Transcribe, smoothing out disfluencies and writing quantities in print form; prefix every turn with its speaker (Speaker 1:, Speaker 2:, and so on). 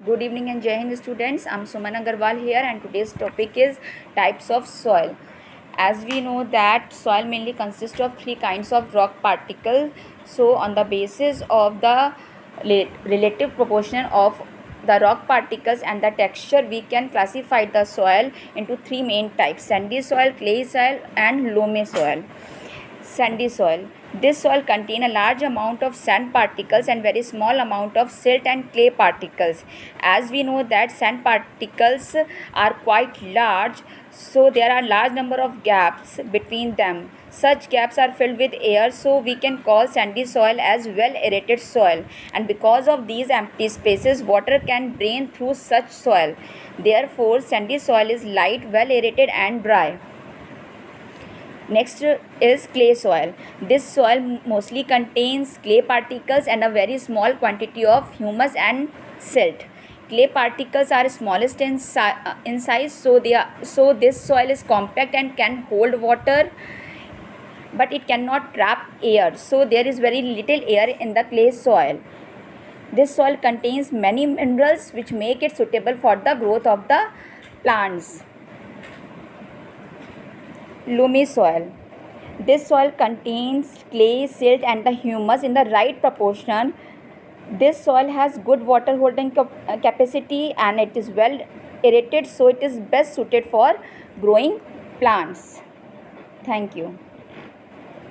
Speaker 1: Good evening and Jai Hind students. I'm Suman Agarwal here and today's topic is types of soil. As we know that soil mainly consists of three kinds of rock particles. So on the basis of the relative proportion of the rock particles and the texture, we can classify the soil into three main types: sandy soil, clay soil and loamy soil. Sandy soil. This soil contains a large amount of sand particles and very small amount of silt and clay particles. As we know that sand particles are quite large, so there are large number of gaps between them. Such gaps are filled with air, so we can call sandy soil as well aerated soil. And because of these empty spaces, water can drain through such soil. Therefore, sandy soil is light, well aerated and dry. Next is clay soil. This soil mostly contains clay particles and a very small quantity of humus and silt. Clay particles are smallest in size, so this soil is compact and can hold water, but it cannot trap air. So there is very little air in the clay soil. This soil contains many minerals which make it suitable for the growth of the plants. Loamy soil. This soil contains clay, silt and the humus in the right proportion. This soil has good water holding capacity and it is well aerated, so it is best suited for growing plants. Thank you.